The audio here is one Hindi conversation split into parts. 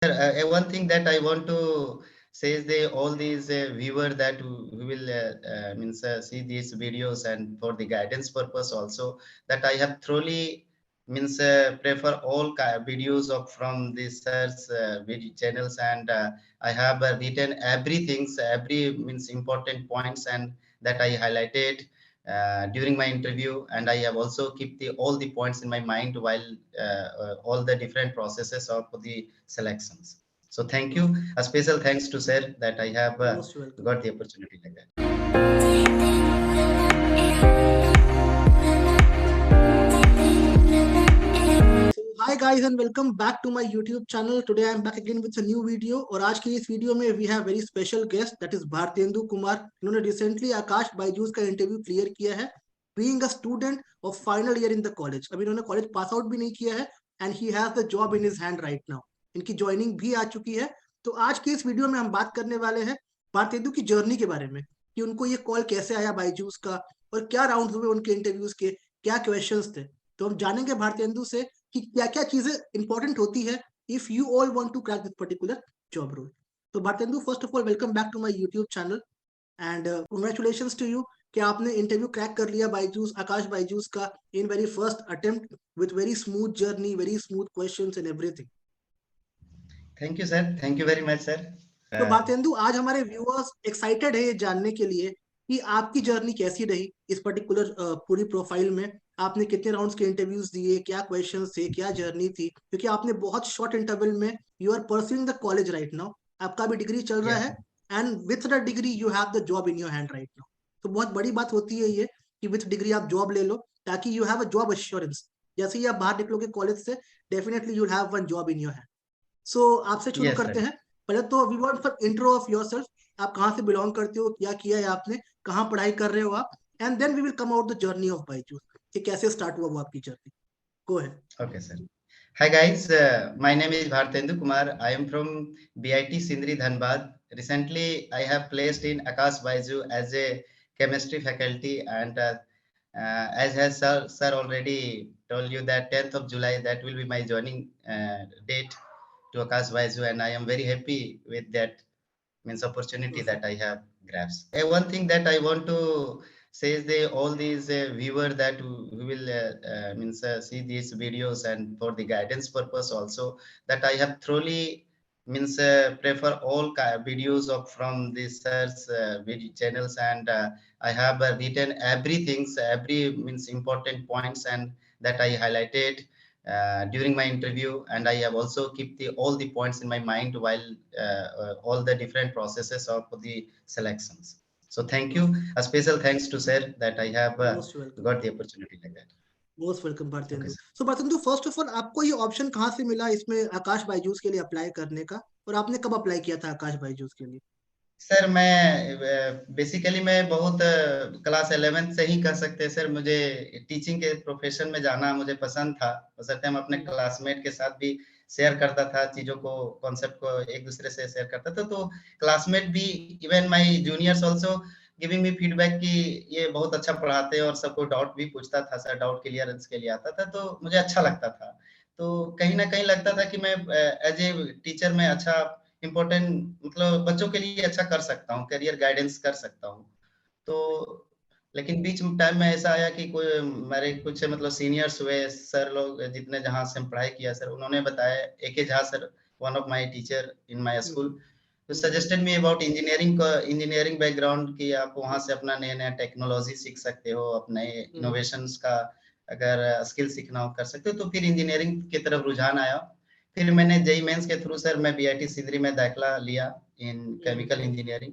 One thing that I want to say is all these viewers that who will see these videos and for the guidance purpose also, that I have thoroughly prefer all videos of from the search video channels, and I have written everything, every important points, and that I highlighted during my interview, and I have also keep all the points in my mind while all the different processes of the selections. So thank you. A special thanks to sir that I have Most welcome. got the opportunity like that. Hi guys and welcome back to my YouTube channel. Today I am back again with a new video और आज की इस वीडियो में we have very special guest that is Bharatendu Kumar. इन्होंने recently आकाश बायजूस का इंटरव्यू क्लियर किया है. Being a student of final year in the college. अभी इन्होंने कॉलेज पास आउट भी नहीं किया है and he has the job in his hand right now. इनकी ज्वाइनिंग भी आ चुकी है. तो आज की इस वीडियो में हम बात करने वाले हैं भारतेंदु की जर्नी के बारे में कि उनको ये कॉल कैसे आया बायजूस का और क्या राउंड हुए उनके इंटरव्यूज के, क्या क्वेश्चंस थे. तो हम जानेंगे भारतेंदु से कि क्या क्या चीजें इंपॉर्टेंट होती है if you all want to crack this particular job role. तो Bharatendu, first of all welcome back to my YouTube channel and congratulations to you कि आपने इंटरव्यू क्रैक कर लिया बायजूस, आकाश बायजूस का इन very first attempt with very smooth journey, very smooth questions and everything. Thank you sir, thank you very much sir. तो भारतेंदु, आज हमारे व्यूअर्स एक्साइटेड है ये जानने के लिए कि आपकी जर्नी कैसी रही इस पर्टिकुलर पूरी प्रोफाइल में. आपने कितने राउंड्स के इंटरव्यूज दिए, क्या क्वेश्चंस थे, क्या जर्नी थी, क्योंकि आपने बहुत शॉर्ट इंटरवल में you are pursuing the college right now. आपका भी डिग्री चल रहा है and with the degree you have the job in your hand right now. तो बहुत बड़ी बात होती है ये कि विथ डिग्री आप जॉब ले लो ताकि you have a job assurance. जैसे ही आप बाहर निकलोगे कॉलेज से, definitely you have one job in your hand. So आपसे शुरू करते हैं. पहले तो we want for intro of yourself. आप कहाँ से बिलोंग करते हो, क्या किया है आपने, कहाँ पढ़ाई कर रहे हो आप, and then we will come out the journey of Byju's कि कैसे स्टार्ट हुआ वो आपकी journey. Go ahead. Okay sir. Hi guys, my name is Bhartendu Kumar. I am from BIT Sindri Dhanbad. Recently I have placed in Akash Baiju as a chemistry faculty, and as has sir already told you that 10th of July that will be my joining date to Akash Baiju, and I am very happy with that opportunity that I have grasped. One thing that I want to say is all these viewers that who will see these videos and for the guidance purpose also, that I have thoroughly prefer all videos of from the search video channels, and I have written everything, every important points, and that I highlighted during my interview, and I have also keep all the points in my mind while all the different processes of the selections. So thank you. A special thanks to sir that I have got the opportunity like that. Most welcome Bharatendu. So Bharatendu, first of all आपको ये ऑप्शन कहाँ से मिला इसमें आकाश बायजूस के लिए अप्लाई करने का, और आपने कब अप्लाई किया था आकाश बायजूस के लिए? सर मैं बेसिकली मैं बहुत क्लास 11th से ही कह सकते हैं सर, मुझे टीचिंग के प्रोफेशन में जाना मुझे पसंद था. बशर्ते हम अपने क्लासमेट के साथ भी शेयर करता था चीजों को, कॉन्सेप्ट को एक दूसरे से शेयर करता था. तो क्लासमेट भी, even my juniors also giving me feedback कि ये बहुत अच्छा पढ़ाते हैं, और सबको डाउट भी पूछता था सर, डाउट क्लियरेंस के लिए आता था, तो मुझे अच्छा लगता था. तो कहीं ना कहीं लगता था कि मैं एज ए टीचर में अच्छा इम्पोर्टेंट बच्चों के लिए अच्छा कर सकता हूँ, करियर गाइडेंस कर सकता हूँ. तो लेकिन बीच टाइम में ऐसा आया कि कोई मेरे कुछ सीनियर्स हुए सर लोग, जितने जहाँ से पढ़ाई किया सर, उन्होंने बताया, AK Jha sir, one of my teacher in my school, तो suggested me about engineering background कि आप वहाँ से अपना नया नया टेक्नोलॉजी सीख सकते हो, अपने इनोवेशंस का अगर स्किल सीखना हो कर सकते हो. तो फिर इंजीनियरिंग की तरफ रुझान आया. फिर मैंने जेई मेंस के थ्रू सर मैं BIT सिंदरी में दाखिला लिया इन केमिकल इंजीनियरिंग,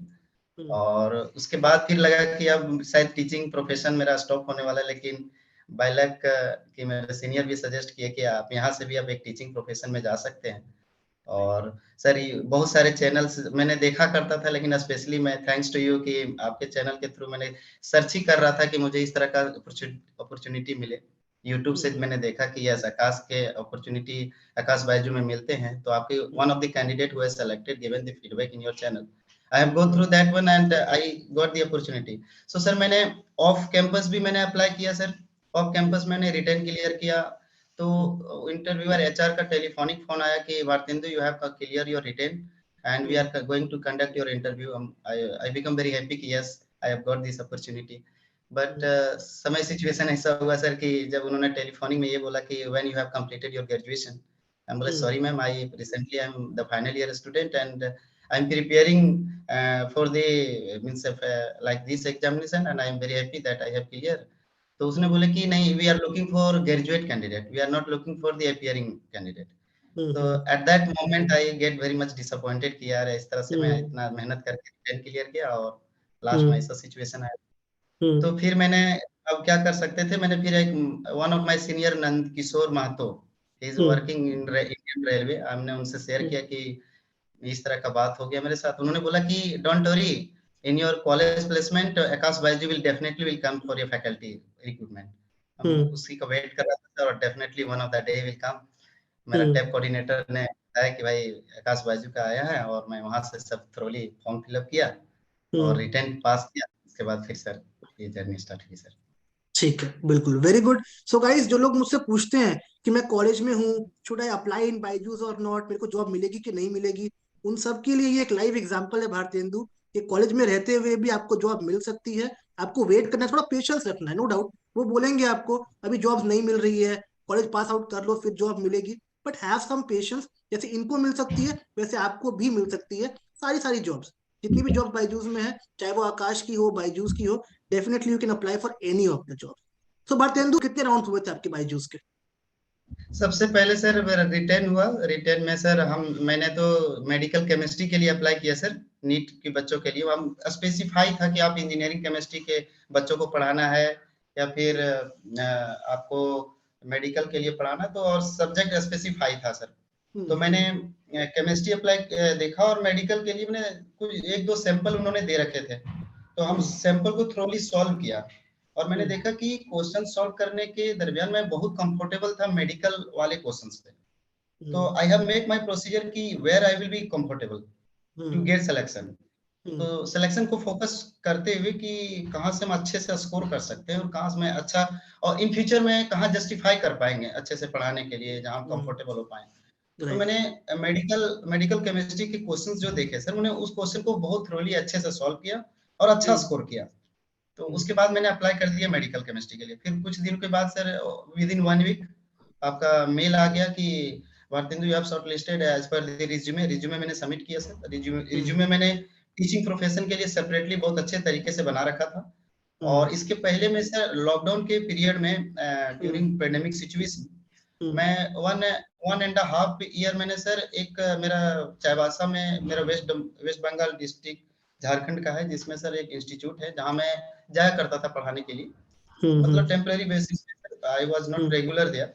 और उसके बाद फिर लगा कि अब शायद टीचिंग प्रोफेशन मेरा स्टॉप होने वाला है, लेकिन बाय लक कि मेरे सीनियर भी सजेस्ट किए कि आप यहाँ से भी अब एक टीचिंग प्रोफेशन में जा सकते हैं. और सर बहुत सारे चैनल्स मैंने देखा करता था, लेकिन स्पेशली मैं थैंक्स टू यू कि आपके चैनल के थ्रू मैंने सर्च ही कर रहा था कि मुझे इस तरह का अपॉर्चुनिटी मिले. यूट्यूब से मैंने देखा कि यस, आकाश के अपॉर्चुनिटी आकाश बायजू में मिलते हैं, तो आपके one of the candidate who has selected given the feedback in your channel. I have gone through that one and I got the opportunity. So sir मैंने ऑफ कैंपस भी मैंने अप्लाई किया सर. ऑफ कैंपस मैंने रिटर्न क्लियर किया, तो इंटरव्यूअर एचआर का टेलीफोनिक फोन आया कि Bharatendu you have clear your written and we are going to conduct your interview. I become very happy कि yes I have got this opportunity. But समय सिचुएशन ऐसा हुआ सर कि जब उन्होंने टेलीफोनिक में ये बोला कि when you have completed your graduation, I'm like, sorry ma'am, I recently I'm the final year student and I'm preparing for the means of like this examination and I am very happy that I have clear। तो उसने बोले कि नहीं, we are looking for graduate candidate, we are not looking for the appearing candidate। तो at that moment I get very much disappointed कि यार इस तरह से मैं इतना मेहनत करके रिटेन क्लियर किया और लास्ट में ऐसा सिचुएशन आया। तो फिर मैंने अब क्या कर सकते थे, मैंने फिर एक one of my senior Nand Kishore Mahato, he is working in Indian railway, हमने उनसे शेयर किया कि इस तरह का बात हो गया मेरे साथ। उन्होंने बोला कि don't worry, in your college placement Akash Byju will definitely will come for your faculty recruitment. हम उसी का वेट कर रहा था और definitely one of the day will come. मेरा टैब कोऑर्डिनेटर ने बताया कि भाई आकाश बायजू का आया है और मैं वहां से सब थ्रोली फॉर्म फिलअप किया और रिटर्न पास किया। उसके बाद फिर सर ये जर्नी स्टार्ट हुई सर। ठीक है, बिल्कुल, वेरी गुड। सो गाइस, जो लोग मुझसे पूछते हैं कि मैं कॉलेज में हूँ, should I apply in Byju's और नॉट, मेरे को जॉब मिलेगी कि नहीं मिलेगी, उन सब के लिए ये एक लाइव एग्जांपल है भारतेंदु कि कॉलेज में रहते हुए भी आपको जॉब मिल सकती है। आपको वेट करना है, थोड़ा पेशेंस रखना है, नो डाउट। वो बोलेंगे आपको अभी जॉब नहीं मिल रही है, कॉलेज पास आउट कर लो फिर जॉब मिलेगी, बट हैव सम पेशेंस। जैसे इनको मिल सकती है वैसे आपको भी मिल सकती है। सारी सारी जॉब्स, जितनी भी जॉब बायजूस में है, चाहे वो आकाश की हो, बायजूस की हो, definitely you can apply for any of the job. तो भारतेंदु, कितने राउंड हुए थे आपके बायजूस के? सबसे पहले सर मेरा रिटर्न हुआ। रिटर्न में सर मैंने तो मेडिकल केमिस्ट्री के लिए अप्लाई किया सर, नीट के बच्चों के लिए। हम स्पेसिफाई था कि आप इंजीनियरिंग केमिस्ट्री के बच्चों को पढ़ाना है या फिर आपको मेडिकल के लिए पढ़ाना, तो और सब्जेक्ट स्पेसिफाई था सर। तो मैंने केमिस्ट्री अप्लाई देखा और मेडिकल के लिए मैंने कुछ एक दो सैंपल उन्होंने दे रखे थे, तो हम सैंपल को थ्रोली सॉल्व किया और मैंने देखा कि क्वेश्चन सॉल्व करने के दरमियान मैं बहुत कंफर्टेबल था मेडिकल वाले क्वेश्चंस पे। तो I have make my procedure कि where I will be comfortable to get selection. तो सिलेक्शन को फोकस करते हुए कि कहाँ से हम अच्छे से स्कोर कर सकते हैं और कहाँ से मैं अच्छा, और इन फ्यूचर में कहाँ जस्टिफाई कर पाएंगे अच्छे से पढ़ाने के लिए, जहाँ हम कंफर्टेबल हो पाए। तो मैंने मेडिकल केमिस्ट्री के क्वेश्चंस जो देखे सर, मैंने उस क्वेश्चन को बहुत थ्रोली अच्छे से सॉल्व किया और अच्छा स्कोर किया। तो उसके बाद मैंने अप्लाई कर दिया मेडिकल केमिस्ट्री के लिए। फिर कुछ दिन के बाद सर विद इन 1 वीक आपका मेल आ गया कि Bharatendu you have shortlisted as per the resume मैंने सबमिट किया सर। रिज्यूमे मैंने टीचिंग प्रोफेशन के लिए सेपरेटली बहुत अच्छे तरीके से बना रखा था। और इसके पहले में सर लॉकडाउन के पीरियड में ड्यूरिंग पेंडेमिक सिचुएशन मैं वन एंड हाफ ईयर मैंने सर एक मेरा चाईबासा में, मेरा वेस्ट बंगाल डिस्ट्रिक्ट झारखंड का है, जिसमें सर एक इंस्टीट्यूट है जहाँ मैं जाया करता था पढ़ाने के लिए, मतलब टेम्पररी बेसिस पे, I was not regular there.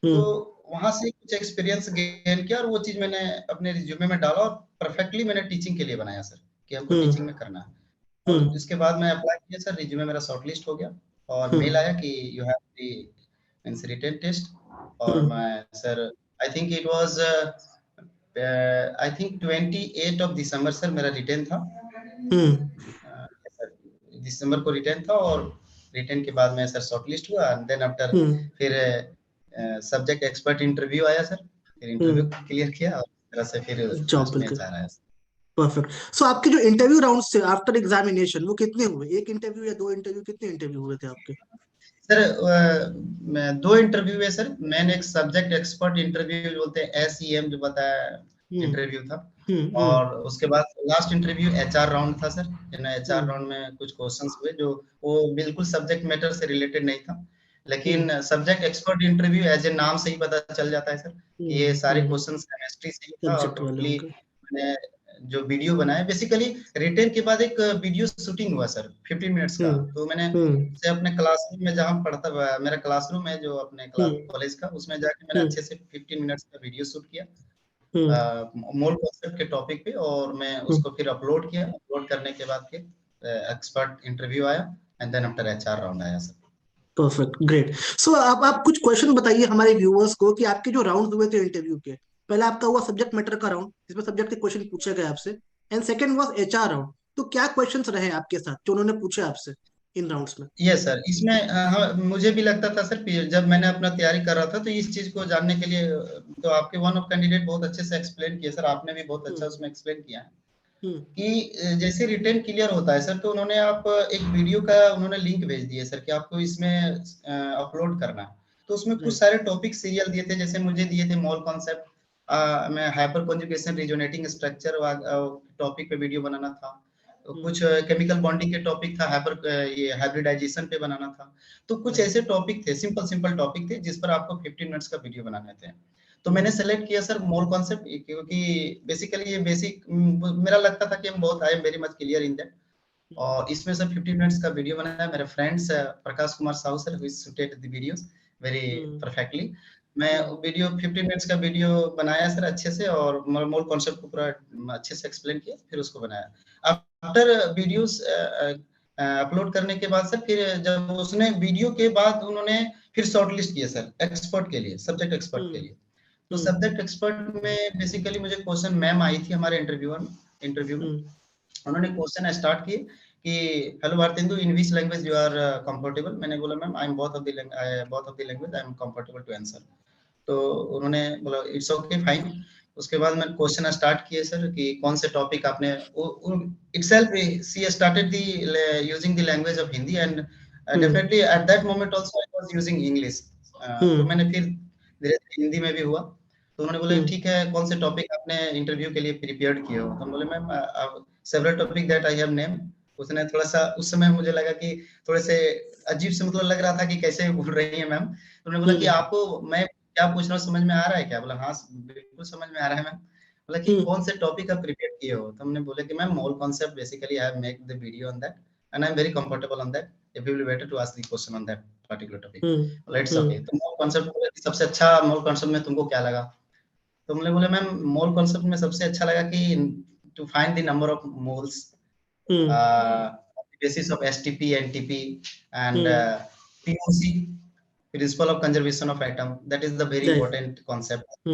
तो वहां से कुछ एक्सपीरियंस गेन किया और वो चीज मैंने अपने रिज्यूमे में डाला और परफेक्टली मैंने टीचिंग के लिए बनाया सर कि हमको टीचिंग में करना है। और इसके बाद मैं अप्लाई किया सर, रिज्यूमे मेरा शॉर्टलिस्ट हो गया और मेल आया कि you have the mains written test. और मैं sir I think it was I think 28 of December sir मेरा रिटर्न था। दिसंबर को रिटर्न था और रिटर्न के बाद मैं सर शॉर्टलिस्ट हुआ एंड देन आफ्टर फिर सब्जेक्ट एक्सपर्ट इंटरव्यू आया सर, फिर इंटरव्यू क्लियर किया और तरह से फिर जॉब में जा रहा है। परफेक्ट। सो आपके जो इंटरव्यू राउंड्स थे आफ्टर एग्जामिनेशन, वो कितने हुए? एक इंटरव्यू या दो इंटरव्यू, कितने इंटरव्यू हुए थे आपके? सर 2 इंटरव्यू है सर। मैंने एक सब्जेक्ट एक्सपर्ट इंटरव्यू बोलते हैं SEM जो बताया इंटरव्यू था, और उसके बाद लास्ट इंटरव्यू HR राउंड था सर। HR राउंड में कुछ क्वेश्चंस हुए जो वो बिल्कुल सब्जेक्ट मैटर से रिलेटेड नहीं था, लेकिन subject expert interview as a नाम से ही पता चल जाता है सर। ये सारे क्वेश्चंस केमिस्ट्री से ही था और टोटली मैंने जो वीडियो बनाया, बेसिकली रिटर्न के बाद एक वीडियो शूटिंग हुआ सर 15 मिनट्स का। तो मैंने से अपने क्लासरूम में जहाँ पढ़ता, मेरा क्लासरूम है जो अपने कॉलेज का, उसमें जाके मैंने अच्छे से 15 मिनट्स का वीडियो शूट किया मोल कॉन्सेप्ट के टॉपिक पे, और मैं उसको फिर अपलोड किया। अपलोड करने के बाद फिर एक्सपर्ट इंटरव्यू आया and then after HR round आया सर। Perfect, great. सो अब आप कुछ क्वेश्चन बताइए हमारे व्यूअर्स को कि आपके जो राउंड हुए थे इंटरव्यू के, पहला आपका हुआ सब्जेक्ट मैटर का राउंड जिसमें सब्जेक्ट के क्वेश्चन पूछे गए आपसे, and second was HR round. तो क्या क्वेश्चंस रहे आपके साथ जो उन्होंने पूछे आपसे? इन राउंड्स में? यस सर, इसमें हाँ, मुझे भी लगता था सर, जब मैंने अपना तैयारी कर रहा था तो इस चीज को जानने के लिए तो आपके वन ऑफ कैंडिडेट बहुत अच्छे से एक्सप्लेन किए सर, आपने भी बहुत अच्छा उसमें एक्सप्लेन किया है कि जैसे रिटेन क्लियर होता है सर, तो उन्होंने आप एक वीडियो का उन्होंने लिंक भेज दिया सर कि आपको इसमें अपलोड करना है। तो उसमें कुछ सारे टॉपिक सीरियल दिए थे, जैसे मुझे दिए थे मोल कॉन्सेप्ट, मैं hyper conjugation resonating structure topic पे वीडियो बनाना था। तो कुछ केमिकल बॉन्डिंग के टॉपिक था, ये हाइब्रिडाइजेशन पे बनाना था। तो कुछ ऐसे टॉपिक थे, सिंपल सिंपल टॉपिक थे जिस पर आपको 15 मिनट्स का वीडियो बनाने थे। तो मैंने सेलेक्ट किया सर मोल कॉन्सेप्ट, क्योंकि बेसिकली ये बेसिक मेरा लगता था कि हम बहुत आई am very much clear in that. और इसमें सर 15 मिनट्स का वीडियो बनाया। मेरे friends Prakash Kumar Sahu sir who shooted the videos very perfectly. मैं वीडियो 15 मिनट्स का वीडियो बनाया सर अच्छे से, और मोल कॉन्सेप्ट को पूरा अच्छे से एक्सप्लेन किया, फिर उसको बनाया। आफ्टर वीडियोस अपलोड करने के बाद सर, फिर जब उसने वीडियो के बाद उन्होंने फिर शॉर्टलिस्ट किया सर एक्सपर्ट के लिए, सब्जेक्ट एक्सपर्ट के लिए। तो सब्जेक्ट एक्सपर्ट में बेसिकली मुझे क्वेश्चन मैम आई थी हमारे इंटरव्यू में। उन्होंने क्वेश्चन स्टार्ट किए कि hello Bhartendu, in which language you are comfortable. मैंने बोला ma'am I am both of the language I am comfortable to answer. तो उन्होंने बोला इट्स ओके फाइन। उसके बाद मैंने क्वेश्चन स्टार्ट किए सर कि कौन से टॉपिक आपने, itself she started the using the language of Hindi, and definitely at that moment also I was using English. तो मैंने फिर धीरे धीरे हिंदी में भी हुआ। तो उन्होंने बोला ठीक है, कौन से टॉपिक आपने इंटरव्यू के लिए प्रिपेयर्ड किए हो। तो हम बोले ma'am several topic that I have name. उसने थोड़ा सा उस समय मुझे लगा कि थोड़े से अजीब से मतलब लग रहा था कि कैसे बोल रही है मैम। तो उन्होंने बोला कि आपको मैं क्या पूछ रहा हूँ समझ में आ रहा है क्या? बोला हाँ बिल्कुल समझ में आ रहा है मैम। बोला कि कौन से टॉपिक आप प्रिपेयर किए हो? तो हमने बोला कि ma'am mole concept basically I have make the video on that and I am very comfortable on that, if you will better to ask the question on that particular topic. बोला इट्स ओके। तो मोल कॉन्सेप्ट सबसे अच्छा, मोल कॉन्सेप्ट में तुमको क्या लगा? तो हमने बोला मैम मोल कॉन्सेप्ट में सबसे अच्छा लगा कि to find the number of moles basis of STP, NTP and POC, principle of conservation of atom, that is the very important concept।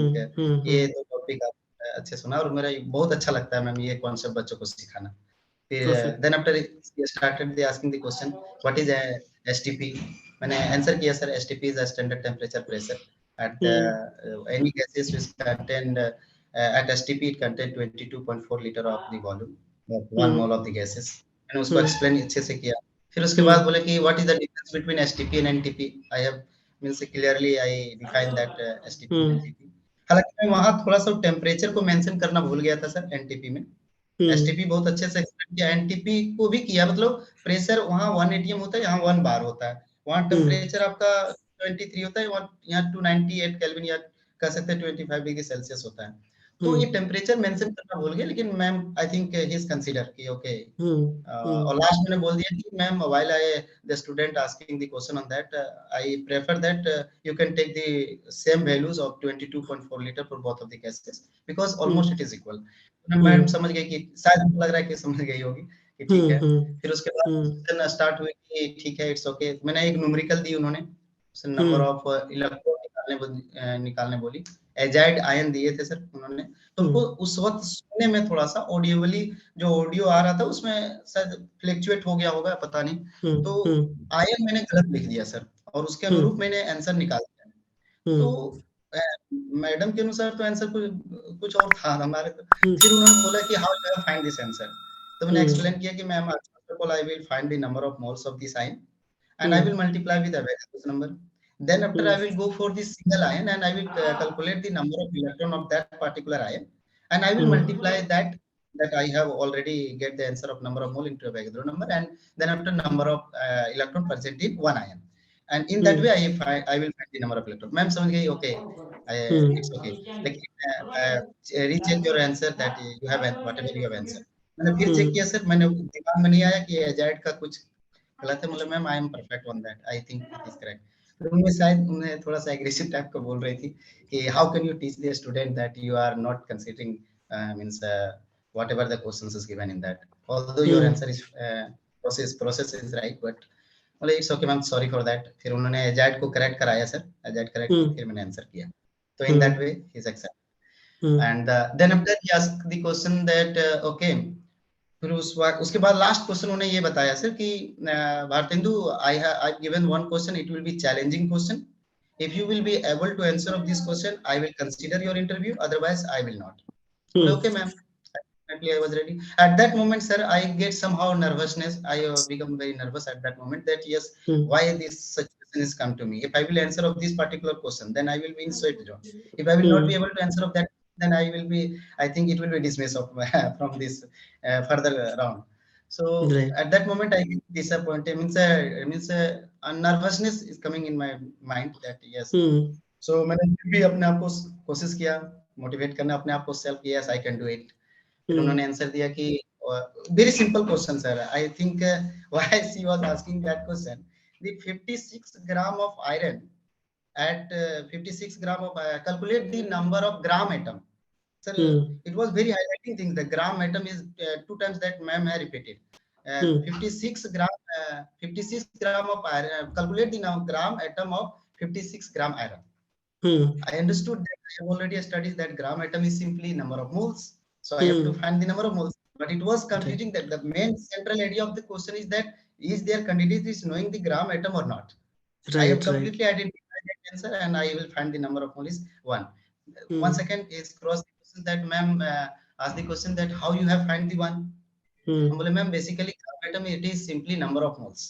ये दो टॉपिक आप अच्छे सुना, और मेरा बहुत अच्छा लगता है मैम ये कॉन्सेप्ट बच्चों को सिखाना। फिर then after started the asking the question what is STP। मैंने आंसर किया sir STP is a standard temperature pressure at any gases which contained at STP it contained 22.4 liter of the volume of 1 mole of the gases। मैंने उसको एक्सप्लेन अच्छे से किया। फिर उसके बाद बोले कि what is the difference between STP and NTP। I have means clearly I define that STP and NTP। हालांकि मैं वहां थोड़ा सा टेम्परेचर को मेंशन करना भूल गया था सर NTP में। STP बहुत अच्छे से एक्सप्लेन किया, NTP को भी किया। मतलब प्रेशर वहां 1 atm होता है, यहाँ 1 bar होता है। वहां टेम्परेचर आपका 23 होता है, यहाँ 298 केल्विन या कह सकते हैं 25 डिग्री सेल्सियस होता है। तो ये टेम्परेचर मेंशन करना भूल गए, लेकिन ma'am I think he is consider कि ओके। और लास्ट मैंने बोल दिया कि ma'am while I the student asking the question on that I prefer that you can take the same values of 22.4 litre for both of the cases because almost it is equal. Ma'am समझ गई कि शायद मुझे लग रहा है कि समझ गई होगी कि ठीक है। फिर उसके बाद क्वेश्चन स्टार्ट हुए कि ठीक है इट्स ओके। मैंने एक न्यूमेरिकल दी, उन्होंने नंबर ऑफ इलेक्ट्रॉन निकालने बोली। एजाइड आयन दिए थे सर उन्होंने। तो उनको उस वक्त सुनने में थोड़ा सा ऑडियोबली जो ऑडियो आ रहा था उसमें शायद फ्लक्चुएट हो गया होगा, पता नहीं। तो आयन मैंने गलत लिख दिया सर, और उसके अनुरूप मैंने आंसर निकाल दिया। तो मैडम के अनुसार तो आंसर कुछ और था हमारे। फिर उन्होंने बोला कि how you have find this answer. तो मैंने एक्सप्लेन किया कि ma'am first of all I will find the number of moles of this ion and I will multiply with Averroes number. Then after I will go for the single ion and I will calculate the number of electron of that particular ion, and I will multiply that I have already get the answer of number of mole into Avogadro number, and then after number of electron present in one ion, and in that way I will find the number of electron। Ma'am समझ गई? Okay, it's okay। लेकिन recheck your answer that you have whatever you have answer। मैंने फिर चेक किया सर, मैंने दिमाग में नहीं आया कि एजाइड का कुछ गलत है। मतलब ma'am I M perfect on that, I think it is correct. तो उनमें शायद उन्हें थोड़ा सा एग्रेसिव टाइप का बोल रही थी कि how can you teach the student that you are not considering means whatever the questions is given in that, although your answer is process is right, but मतलब it's okay ma'am, sorry for that. फिर उन्होंने एजाइड को करेक्ट कराया सर, एजाइड करेक्ट की फिर मैंने आंसर किया। तो in that way he is accept. And then after he asked the question that okay, फिर उसके बाद लास्ट क्वेश्चन उन्होंने ये बताया सर कि Bharatendu, I given one question, it will be challenging question, if you will be able to answer of this question, I will consider your interview, otherwise I will not. Okay ma'am, definitely I was ready. At that moment sir, I get somehow nervousness, I become very nervous at that moment, that yes, why this situation is come to me. If I will answer of this particular question, then I will be in sweat zone. If I will not be able to answer of that, then I will be, I think it will be dismissed of from this further round. So Right. at that moment I get disappointed, means a nervousness is coming in my mind that yes. So मैंने भी अपने आप को कोशिश किया मोटिवेट करना अपने आप को self, yes I can do it. फिर उन्होंने आंसर दिया कि very simple question sir, I think why she was asking that question, the 56 gram of iron at 56 gram of calculate the number of gram atom. Sir, it was very highlighting thing. The gram atom is 2 times that ma'am had repeated. 56 gram of iron. Calculate the gram atom of 56 gram iron. I understood that I have already studied that gram atom is simply number of moles. So I have to find the number of moles. But it was confusing that the main central idea of the question is that is their candidate is knowing the gram atom or not. I have completely identified the answer and I will find the number of moles is 1. One second is cross the question that ma'am asked the question that how you have find the 1. Ma'am, basically gram atom it is simply number of moles.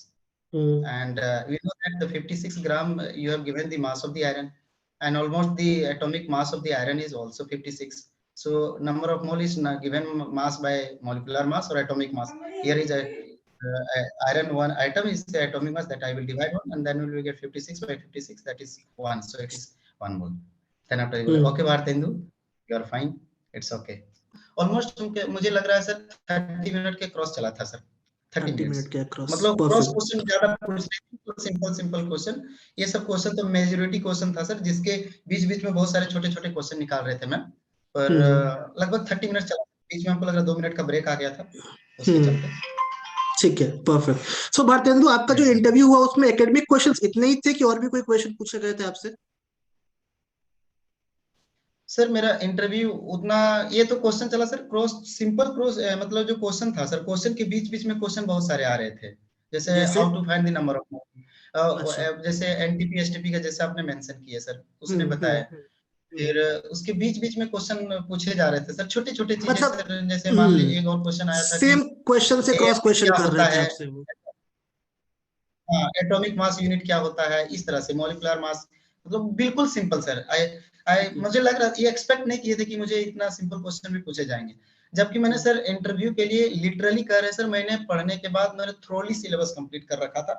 And we know that the 56 gram you have given the mass of the iron, and almost the atomic mass of the iron is also 56. So number of mole is given mass by molecular mass or atomic mass. Here is a iron one atom is the atomic mass that I will divide one, and then we will get 56 by 56, that is 1. So it is 1 mole. Then after okay Bhartendu, you are fine, it's okay. Almost मुझे लग रहा है सर 30 मिनट के क्रॉस चला था सर, 30 मिनट के क्रॉस, मतलब क्रॉस क्वेश्चन ज्यादा पूछ रहे थे, सिंपल क्वेश्चन। ये सब क्वेश्चन तो मेजॉरिटी क्वेश्चन था सर, जिसके बीच बीच में बहुत सारे छोटे छोटे क्वेश्चन निकाल रहे थे मैम, पर लगभग 30 मिनट चला, बीच में हमको लग रहा 2 मिनट का ब्रेक आ गया था उसके चलते। ठीक है, परफेक्ट। सो भारतेंदु, आपका जो इंटरव्यू हुआ उसमें एकेडमिक क्वेश्चंस इतने ही थे कि और भी कोई क्वेश्चन पूछे गए थे आपसे? सर मेरा इंटरव्यू उतना, ये तो क्वेश्चन चला सर क्रॉस, सिंपल क्रॉस, मतलब जो क्वेश्चन था सर, क्वेश्चन के बीच बीच में क्वेश्चन बहुत सारे आ रहे थे, जैसे how to find the number of mole, जैसे एनटीपी एसटीपी का जैसे आपने मेंशन किया सर, उसने बताया। फिर उसके बीच बीच में क्वेश्चन पूछे जा रहे थे सर, छोटे छोटे चीजें सर, जैसे मान लीजिए एक और क्वेश्चन आया था, सेम क्वेश्चन से क्रॉस क्वेश्चन कर रहे थे आपसे वो। हाँ, एटॉमिक मास यूनिट क्या होता है, इस तरह से मॉलिक्यूलर मास, मतलब बिल्कुल सिंपल सर। मुझे लग रहा ये एक्सपेक्ट नहीं किए थे कि मुझे इतना सिंपल क्वेश्चन भी पूछे जाएंगे, जबकि मैंने सर इंटरव्यू के लिए लिटरली कह रहे सर, मैंने पढ़ने के बाद मैंने थ्रोली सिलेबस कंप्लीट कर रखा था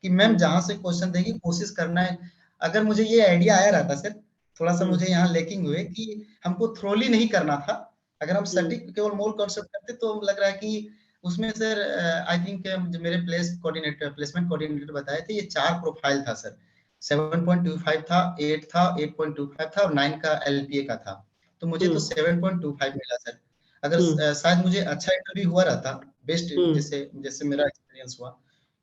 कि मैम जहां से क्वेश्चन देगी कोशिश करना है। अगर मुझे ये आइडिया आया रहता सर, थोड़ा सा मुझे यहाँ लेकिंग हुए कि हमको थ्रोली नहीं करना था, अगर हम सटीक केवल मोल कॉन्सेप्ट करते तो लग रहा है कि उसमें सर आई थिंक मेरे प्लेसमेंट कोऑर्डिनेटर बताए थे, ये 4 प्रोफाइल था सर, 7.25 था, 8 था, 8.25 था और 9 का एलपीए का था, तो मुझे तो 7.25 मिला सर। अगर शायद मुझे अच्छा इंटरव्यू हुआ रहता, बेस्ट जैसे मेरा एक्सपीरियंस हुआ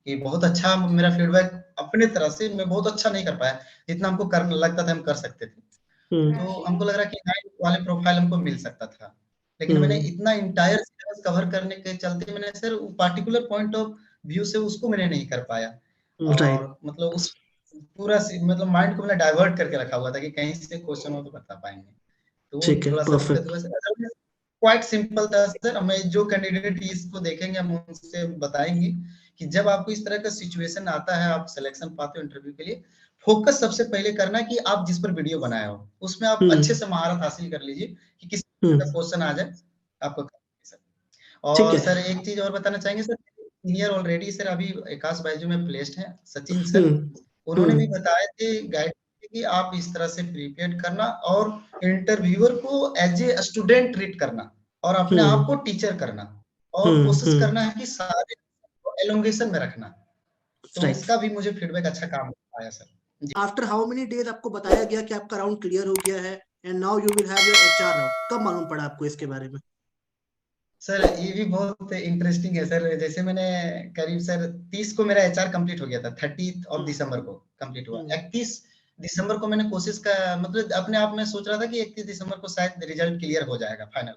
कि बहुत अच्छा मेरा फीडबैक अपने तरह से मैं बहुत अच्छा नहीं कर पाया, जितना हमको करने लगता था हम कर सकते थे, तो हमको लग रहा कि 9 वाले प्रोफाइल हमको मिल सकता था, लेकिन मैंने इतना इंटायर सिलेबस कवर करने के चलते मैंने sir particular point of view से उसको मैंने नहीं कर पाया, और मतलब उस पूरा मतलब माइंड को मैंने डाइवर्ट करके रखा हुआ था कि कहीं से क्वेश्चन हो तो बता पाएंगे, तो वो थोड़ा सा दिक्कत हुआ सर। क्वाइट सिंपल था सर, हमें जो कैंडिडेट इसको देखेंगे हम उनसे बताएंगे कि जब आपको इस तरह का सिचुएशन आता है, आप सिलेक्शन पाते हो इंटरव्यू के लिए, फोकस सबसे पहले करना कि आप जिस पर वीडियो बनाए हो उसमें आप अच्छे से महारत हासिल कर लीजिए कि किस तरह का क्वेश्चन आ जाए आपको सर। और सर एक चीज और बताना चाहेंगे सर, सीनियर ऑलरेडी सर अभी आकाश बायजू में प्लेस्ड हैं, सचिन सर, उन्होंने भी बताए थे गाइड कि आप इस तरह से प्रिपेयर करना और इंटरव्यूअर को एज ए स्टूडेंट ट्रीट करना और अपने आप को टीचर करना और कोशिश करना है कि सारे एलोंगेशन में रखना, तो इसका भी मुझे फीडबैक अच्छा काम आया sir. After how many days आपको बताया गया कि आपका राउंड क्लियर हो गया है and now you will have your HR round, कब मालूम पड़ा आपको इसके बारे में? सर ये भी बहुत इंटरेस्टिंग है सर, जैसे मैंने करीब सर 30 को मेरा एचआर कंप्लीट हो गया था, 30 ऑफ दिसंबर को कंप्लीट हुआ, 31 दिसंबर को मैंने कोशिश का मतलब अपने आप में सोच रहा था कि 31 दिसंबर को शायद रिजल्ट क्लियर हो जाएगा फाइनल,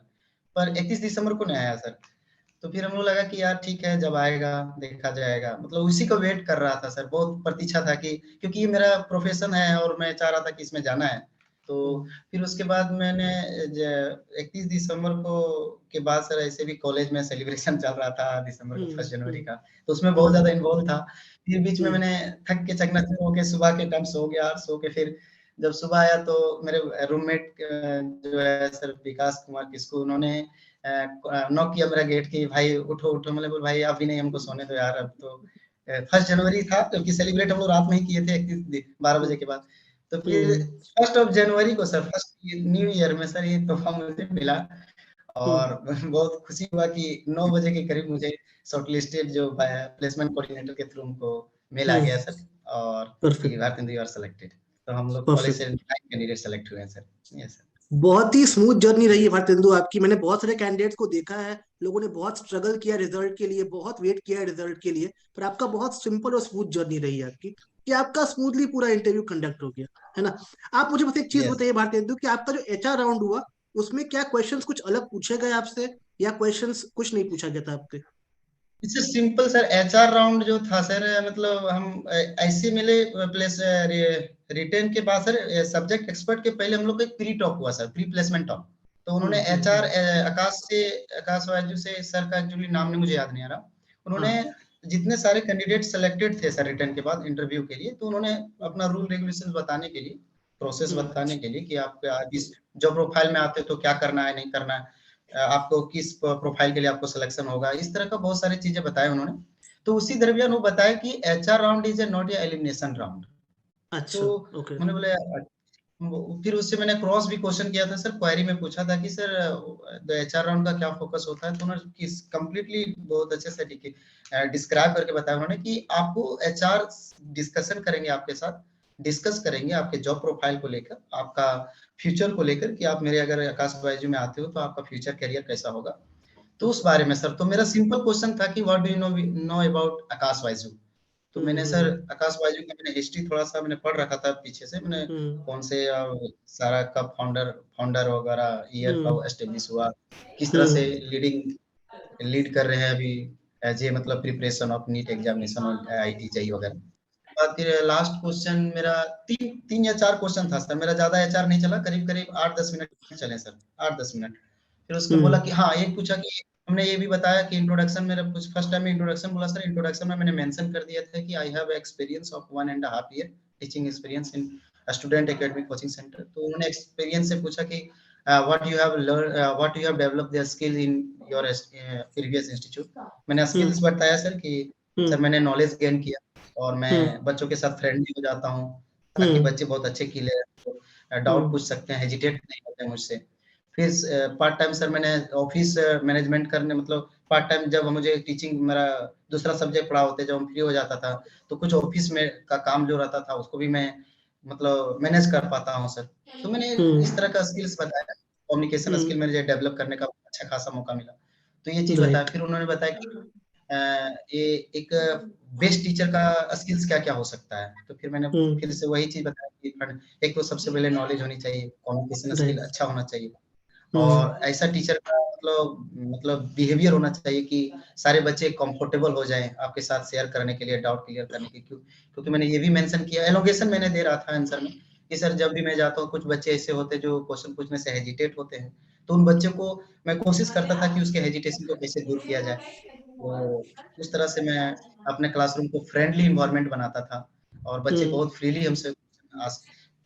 पर 31 दिसंबर को नहीं आया सर, तो फिर हम लोग लगा कि यार ठीक है, जब आएगा देखा जाएगा, मतलब उसी को वेट कर रहा था सर। बहुत प्रतीक्षा था कि क्योंकि ये मेरा प्रोफेशन है और मैं चाह रहा था कि इसमें जाना है। तो फिर उसके बाद मैंने 31 दिसंबर को के बाद सर ऐसे भी कॉलेज में सेलिब्रेशन चल रहा था दिसंबर को, 1 जनवरी का, तो उसमें बहुत ज़्यादा इन्वॉल्व था। फिर बीच में मैंने थक के चकनाचूर होके सुबह के टाइम सो गया, और सो के फिर जब सुबह आया तो मेरे रूममेट जो है सर विकास कुमार किस्कू, उन्होंने नॉक किया मेरा गेट की, भाई उठो उठो। मैंने बोला भाई अभी नहीं, हमको सोने दो यार, अब तो 1 जनवरी था, क्योंकि सेलिब्रेट हम लोग रात में ही किए थे 12 बजे के बाद। तो फिर 1 जनवरी को सर, फर्स्ट न्यू ईयर में सर ये तोहफा मुझे मिला, और बहुत खुशी हुआ कि 9 बजे के करीब मुझे शॉर्टलिस्टेड जो प्लेसमेंट कोऑर्डिनेटर के थ्रू उनको मेल आ गया सर, और कि भारतेंदु यू आर सेलेक्टेड। तो हम लोग कॉलेज से 9 कैंडिडेट सेलेक्ट हुए हैं सर। Yes sir. बहुत ही स्मूथ जर्नी रही है भारतेंदु आपकी। मैंने बहुत सारे कैंडिडेट्स को देखा है, लोगों ने बहुत स्ट्रगल किया रिजल्ट के लिए, बहुत वेट किया है रिजल्ट के लिए, पर आपका बहुत सिंपल और स्मूथ जर्नी रही है आपकी, कि आपका स्मूथली पूरा इंटरव्यू कंडक्ट हो गया है ना। आप मुझे बस एक चीज यस। बताइए भारतेंदु, कि आपका जो एचआर राउंड हुआ उसमें क्या क्वेश्चंस कुछ अलग पूछे गए आपसे, या क्वेश्चंस कुछ नहीं पूछा गया था आपसे? इससे सिंपल सर, एचआर राउंड जो था सर, मतलब हम ऐसे मिले प्लेस रिटेन के बाद सर, सब्जेक्ट एक्सपर्ट के पहले हम लोग का एक प्री टॉक हुआ सर, प्री प्लेसमेंट टॉक। तो उन्होंने एचआर आकाश वाजू से, सर का एक्चुअली नाम नहीं मुझे याद नहीं आ रहा, उन्होंने जितने सारे कैंडिडेट सेलेक्टेड थे सर रिटर्न के बाद इंटरव्यू के लिए, तो उन्होंने अपना रूल रेगुलेशन बताने के लिए, प्रोसेस बताने के लिए कि आप इस जॉब प्रोफाइल में आते हो तो क्या करना है नहीं करना है, आपको किस प्रोफाइल के लिए आपको सिलेक्शन होगा, इस तरह का बहुत सारी चीजें बताए उन्होंने। तो उसी दरमियान वो बताया कि HR round is a not a elimination round. तो अच्छा, ओके। मैंने बोले फिर उससे मैंने क्रॉस भी क्वेश्चन किया था सर, क्वेरी में पूछा था कि सर द एचआर राउंड का क्या फोकस होता है, तो उन्होंने किस कंप्लीटली बहुत अच्छे से डिस्क्राइब करके बताया उन्होंने कि आपको एचआर डिस्कशन करेंगे आपके साथ, डिस्कस करेंगे आपके जॉब प्रोफाइल को लेकर, आपका फ्यूचर को लेकर, कि आप मेरे अगर आकाश बायजू में आते हो तो आपका फ्यूचर करियर कैसा होगा, तो उस बारे में सर। तो मेरा सिंपल क्वेश्चन था कि what do you know about Aakash Byju. तो मैंने सर आकाश बायजू का मैंने हिस्ट्री थोड़ा सा मैंने पढ़ रखा था पीछे से, मैंने कौन से सारा कब फाउंडर वगैरह ईयर कब एस्टेब्लिश हुआ, किस तरह से लीड कर रहे हैं अभी एज ए मतलब प्रिपरेशन ऑफ नीट एग्जामिनेशन और आईआईटी जेईई वगैरह। बाद फिर लास्ट क्वेश्चन मेरा 3 या 4 क्वेश्चन था सर, मेरा ज्यादा एचआर नहीं चला, करीब करीब 8-10 मिनट चले सर, 8-10 मिनट। फिर उसमें बोला कि हाँ, एक पूछा कि हमने ये भी बताया कि इंट्रोडक्शन मेरा कुछ फर्स्ट टाइम में इंट्रोडक्शन बोला सर, इंट्रोडक्शन में मैंने मेंशन कर दिया था कि I have experience of 1.5 year teaching experience in student academic coaching centre. तो उन्होंने एक्सपीरियंस से पूछा कि what you have learn, what you have developed their skill in your previous institute. मैंने स्किल्स बताया सर कि सर मैंने नॉलेज गेन किया, और मैं बच्चों के साथ फ्रेंडली हो जाता हूँ, ताकि बच्चे बहुत अच्छे खिले, डाउट पूछ सकते हैं, हेजिटेट नहीं होते मुझसे। फिर पार्ट टाइम सर मैंने ऑफिस मैनेजमेंट करने, मतलब पार्ट टाइम जब मुझे टीचिंग मेरा दूसरा सब्जेक्ट पढ़ा होते, जब हम फ्री हो जाता था, तो कुछ ऑफिस में का काम जो रहता था उसको भी मैं मतलब मैनेज कर पाता हूँ सर। तो मैंने इस तरह का स्किल्स बताया, कम्युनिकेशन स्किल मुझे डेवलप करने का अच्छा खासा मौका मिला। तो ये चीज बताया। फिर उन्होंने बताया कि ये एक बेस्ट टीचर का स्किल्स क्या क्या हो सकता है। तो फिर मैंने फिर से वही चीज बताया कि एक तो सबसे पहले नॉलेज होनी चाहिए, कम्युनिकेशन स्किल अच्छा होना चाहिए, और ऐसा टीचर का मतलब बिहेवियर होना चाहिए कि सारे बच्चे कंफर्टेबल हो जाएं आपके साथ शेयर करने के लिए, डाउट क्लियर करने के। क्योंकि मैंने ये भी मेंशन किया, एलोगेशन मैंने दे रहा था आंसर में, कि सर जब भी मैं जाता हूँ कुछ बच्चे ऐसे होते हैं जो क्वेश्चन पूछने से हेजिटेट होते हैं, तो उन बच्चों को मैं कोशिश करता था कि उसके हेजिटेशन को कैसे दूर किया जाए। तो उस तरह से मैं अपने क्लासरूम को फ्रेंडली इन्वायरमेंट बनाता था, और बच्चे बहुत फ्रीली हमसे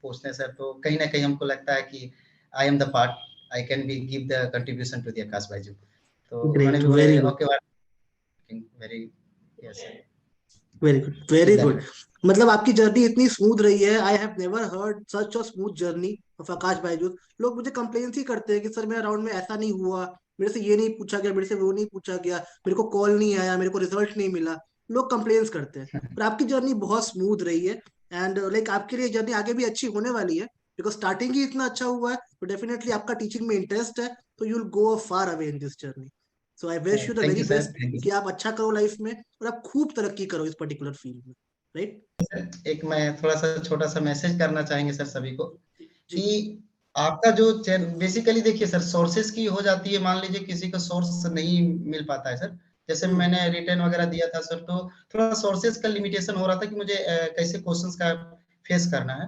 पूछते हैं सर। तो कहीं ना कहीं हमको लगता है कि I am the part, I can be give the contribution to the Aakash Byju. तो उन्होंने ग्रेट, भी बोले very good, okay, very, yes sir, very good, is very that good. वे। मतलब आपकी जर्नी इतनी स्मूथ रही है, I have never heard such a smooth journey of Aakash Byju's. लोग मुझे कंप्लेन ही करते हैं कि सर मेरा राउंड में ऐसा नहीं हुआ, मेरे से ये नहीं पूछा गया, मेरे से वो नहीं पूछा गया, मेरे को कॉल नहीं आया, मेरे को रिजल्ट नहीं मिला। लोग कंप्लेन्स करते हैं, पर आपकी जर्नी बहुत स्मूथ रही है। एंड लाइक आपके लिए जर्नी आगे भी अच्छी होने वाली है, बिकॉज स्टार्टिंग ही इतना अच्छा हुआ है, तो डेफिनेटली आपका टीचिंग में इंटरेस्ट है, तो you will go far away in this journey. So I wish you the thank very you sir, best, thank you कि आप अच्छा करो लाइफ में, और आप खूब तरक्की करो इस पर्टिकुलर फील्ड में, राइट? सर। एक मैं थोड़ा सा छोटा सा मैसेज करना चाहेंगे सर सभी को, जी। कि आपका जो बेसिकली देखिए सर, सोर्सेज की हो जाती है, मान लीजिए किसी को सोर्स नहीं मिल पाता है सर, जैसे मैंने रिटर्न वगैरह दिया था सर, तो थोड़ा सोर्सेज का लिमिटेशन हो रहा था कि मुझे कैसे क्वेश्चंस का फेस करना है।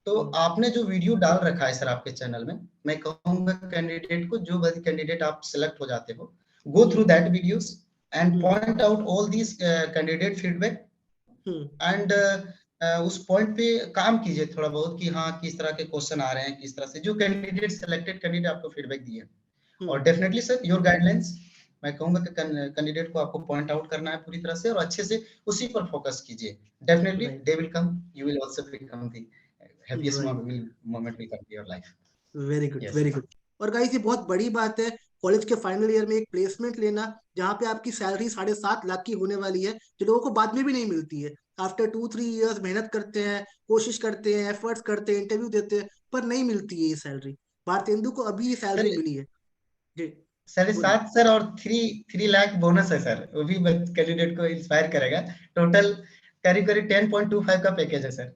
तो आपने जो वीडियो डाल रखा है सर आपके चैनल में, मैं कहूँगा कैंडिडेट को, जो भी कैंडिडेट आप सिलेक्ट हो जाते हो, go through that videos and point out all these candidate feedback and उस पॉइंट पे काम कीजिए थोड़ा बहुत कि हाँ किस तरह के क्वेश्चन आ रहे हैं, किस तरह से जो कैंडिडेट सिलेक्टेड कैंडिडेट आपको फीडबैक दिए, और डेफिनेटली सर योर गाइडलाइंस, मैं कहूंगा कि कैंडिडेट को आपको पॉइंट आउट करना है पूरी तरह से और अच्छे से उसी पर फोकस कीजिए। Definitely they will come, you will also become the happiest moment will come to your life. Very good, yes very good. और गाइस ये बहुत बड़ी बात है, कॉलेज के फाइनल ईयर में एक प्लेसमेंट लेना जहाँ पे आपकी सैलरी 7.5 लाख की होने वाली है, जो लोगों को बाद में भी नहीं मिलती है। आफ्टर 2-3 इयर्स मेहनत करते हैं, कोशिश करते हैं, एफर्ट्स करते हैं, इंटरव्यू देते हैं, पर नहीं मिलती है ये सैलरी। भारतेंदु को अभी ये सर, सैलरी मिली है। जी, बोलिए। 7.5 सर, और 3 लाख बोनस है सर, वो भी कैंडिडेट को इंस्पायर करेगा। टोटल करीब करीब 10.25 का पैकेज है सर।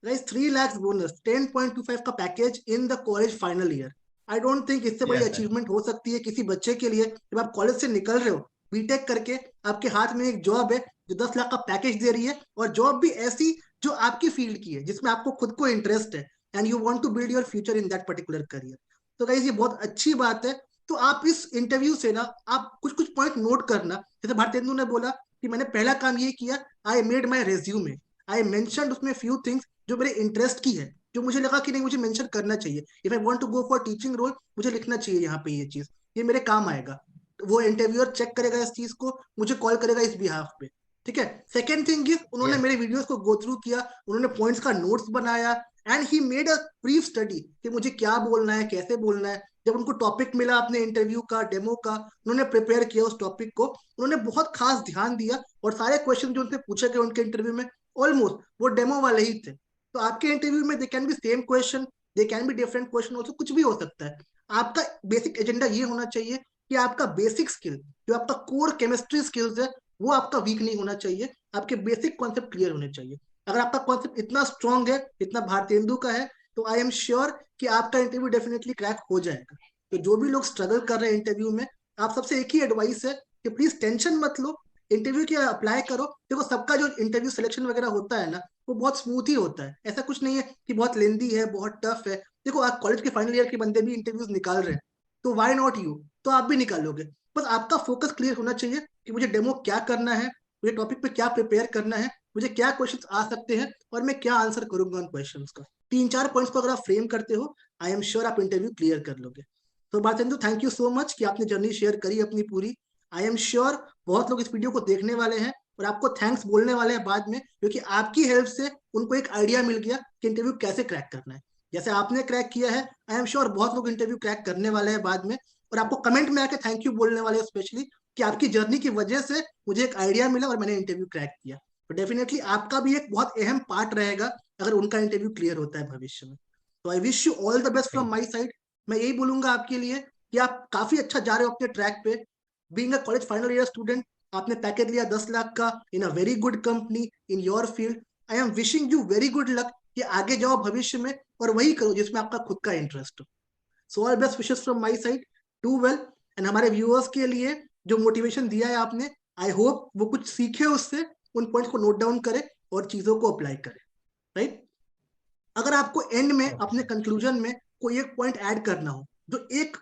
गाइस 3 lakhs बोनस, 10.25 का package in the college final year. I don't think इससे बड़ी यस सर। अचीवमेंट हो सकती है किसी बच्चे के लिए। जब आप कॉलेज से निकल रहे हो बीटेक करके, आपके हाथ में एक जॉब है जो 10 लाख का पैकेज दे रही है, और जॉब भी ऐसी जो आपकी फील्ड की है, जिसमें आपको खुद को इंटरेस्ट है, and you want to build your future in that particular career. तो गाइस ये बहुत अच्छी बात है। तो आप इस इंटरव्यू से ना, आप कुछ कुछ पॉइंट नोट करना। जैसे भारतेंदु ने बोला कि मैंने पहला काम ये किया, I made my resume, I mention उसमें फ्यू थिंग्स जो मेरे इंटरेस्ट की है, जो मुझे लगा कि नहीं मुझे मेंशन करना चाहिए। If I want to go for teaching role, मुझे लिखना चाहिए यहाँ पे ये चीज, ये मेरे काम आएगा। वो इंटरव्यूअर चेक करेगा इस चीज को, मुझे कॉल करेगा इस बिहाफ पे। ठीक है। सेकेंड थिंग इज, उन्होंने यस मेरे वीडियोस को गो थ्रू किया, उन्होंने पॉइंट्स का नोट्स बनाया, and he made a brief study कि मुझे क्या बोलना है, कैसे बोलना है। जब उनको टॉपिक मिला अपने इंटरव्यू का, डेमो का, उन्होंने प्रिपेयर किया उस टॉपिक को, उन्होंने बहुत खास ध्यान दिया, और सारे क्वेश्चन जो उनसे पूछे गए उनके इंटरव्यू में, ऑलमोस्ट वो डेमो वाले ही थे। तो आपके इंटरव्यू में they can be same question, they can be different question also, कुछ भी हो सकता है। आपका बेसिक एजेंडा ये होना चाहिए कि आपका बेसिक स्किल, जो आपका कोर केमिस्ट्री स्किल्स है, वो आपका वीक नहीं होना चाहिए। आपके बेसिक कॉन्सेप्ट क्लियर होने चाहिए। अगर आपका कॉन्सेप्ट इतना स्ट्रांग है, इतना भारतेंदु का है, तो आई एम श्योर कि आपका इंटरव्यू डेफिनेटली क्रैक हो जाएगा। तो जो भी लोग स्ट्रगल कर रहे हैं इंटरव्यू में, आप सबसे एक ही एडवाइस है कि प्लीज टेंशन मत लो, इंटरव्यू के अप्लाई करो। देखो सबका जो इंटरव्यू सिलेक्शन वगैरह होता है ना, वो बहुत स्मूथ ही होता है। ऐसा कुछ नहीं है कि बहुत लेंदी है, बहुत टफ है। देखो आप कॉलेज के फाइनल ईयर के बंदे भी इंटरव्यूज निकाल रहे हैं, तो वाई नॉट यू, तो आप भी निकालोगे। बस आपका फोकस क्लियर होना चाहिए कि मुझे डेमो क्या करना है, मुझे टॉपिक पे क्या प्रिपेयर करना है, मुझे क्या क्वेश्चंस आ सकते हैं, और मैं क्या आंसर करूंगा उन क्वेश्चंस का। 3-4 पॉइंट्स को अगर आप फ्रेम करते हो, आई एम श्योर आप इंटरव्यू क्लियर कर लोगे। तो Bharatendu, thank you so much कि आपने जर्नी शेयर करी अपनी पूरी। आई एम श्योर बहुत लोग इस वीडियो को देखने वाले हैं और आपको थैंक्स बोलने वाले हैं बाद में, क्योंकि आपकी हेल्प से उनको एक आइडिया मिल गया कि इंटरव्यू कैसे क्रैक करना है। जैसे आपने क्रैक किया है, आई एम श्योर बहुत लोग इंटरव्यू क्रैक करने वाले हैं बाद में, और आपको कमेंट में आके थैंक यू बोलने वाले हैं, स्पेशली कि आपकी जर्नी की वजह से मुझे एक आइडिया मिला और मैंने इंटरव्यू क्रैक किया। तो डेफिनेटली आपका भी एक बहुत अहम पार्ट रहेगा अगर उनका इंटरव्यू क्लियर होता है भविष्य में। तो I wish you all the best from my side. मैं यही बोलूंगा आपके लिए कि आप काफी अच्छा जा रहे हो अपने ट्रैक पे। Being a college final year student, आपने पैकेज लिया 10 लाख का in a very good company in your field. I am wishing you very good luck कि आगे जाओ भविष्य में और वही करो जिसमें आपका खुद का इंटरेस्ट हो। So all best wishes from my side, do well. And हमारे व्यूअर्स के लिए जो मोटिवेशन दिया है आपने, आई होप वो कुछ सीखे उससे, उन पॉइंट्स को नोट डाउन करे और चीजों को अप्लाई करे। राइट। अगर आपको एंड में ओके अपने सर। कंक्लूजन में कोई एक पॉइंट ऐड करना हो, जो एक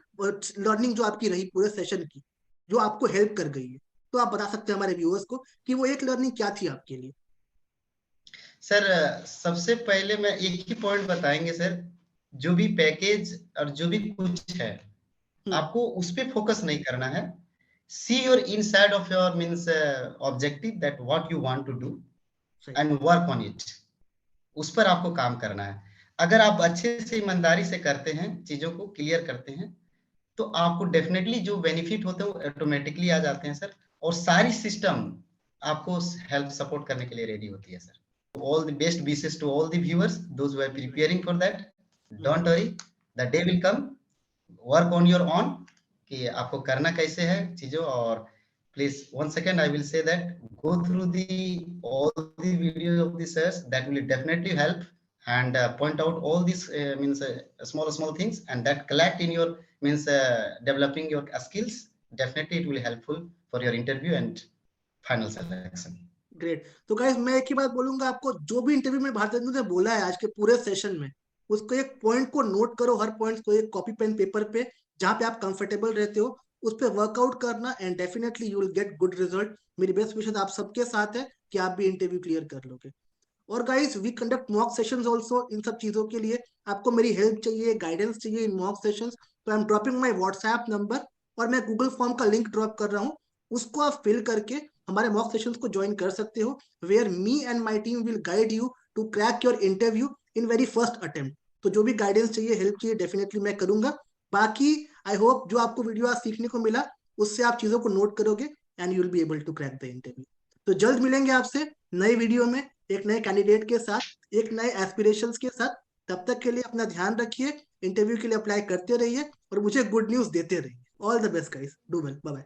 लर्निंग जो आपकी रही पूरे सेशन की, जो आपको हेल्प कर गई है, तो आप बता सकते हैं हमारे व्यूअर्स को कि वो एक लर्निंग क्या थी आपके लिए। सर सबसे पहले मैं एक ही पॉइंट बताएंगे सर, जो भी पैकेज और जो भी कुछ है, हम्म। आपको उस पे फोकस नहीं करना है। See your inside of your means objective that what you want to do सही। एंड वर्क ऑन इट, उस पर आपको काम करना है। अगर आप अच्छे से ईमानदारी से करते हैं, चीजों को क्लियर करते हैं, तो आपको डेफिनेटली जो बेनिफिट होते हैं वो ऑटोमेटिकली आ जाते हैं सर, और सारी सिस्टम आपको हेल्प सपोर्ट करने के लिए रेडी होती है sir. All the best wishes to all the viewers, those who are preparing for that. Don't worry, the day will come. Work on your own कि आपको करना कैसे है चीजों। और please one second I will say that go through the all the videos of the sirs, that will definitely help and point out all these small things, and that collect in your developing your skills. Definitely it will be helpful for your interview and final selection. Great. तो गाइस मैं एक ही बात बोलूंगा आपको, जो भी इंटरव्यू में भारतेंदु ने बोला है आज के पूरे सेशन में, उसको एक पॉइंट को नोट करो, हर पॉइंट को एक कॉपी पेन पेपर पे जहां पे आप कंफर्टेबल रहते हो उस पे वर्कआउट करना, and definitely you will get good result. मेरी बेस्ट विशेस आप सबके साथ है कि आप भी इंटरव्यू क्लियर कर लोगे। और guys we conduct mock sessions also. इन सब चीजों के लिए आपको मेरी हेल्प चाहिए, गाइडेंस चाहिए इन मॉक सेशंस, तो I am dropping my WhatsApp number और मैं गूगल फॉर्म का लिंक ड्रॉप कर रहा हूँ, उसको आप फिल करके हमारे मॉक सेशंस को ज्वाइन कर सकते हो, where me and my team will guide you to crack your interview in very first attempt. तो जो भी गाइडेंस चाहिए, हेल्प चाहिए, डेफिनेटली मैं करूंगा। बाकी आई होप जो आपको वीडियो आज सीखने को मिला उससे आप चीजों को नोट करोगे and you will be able to crack the interview. तो जल्द मिलेंगे आपसे नई वीडियो में, एक नए कैंडिडेट के साथ, एक नए एस्पिरेशंस के साथ। तब तक के लिए अपना ध्यान रखिए, इंटरव्यू के लिए अप्लाई करते रहिए और मुझे गुड न्यूज देते रहिए। All the best guys, do well, bye bye.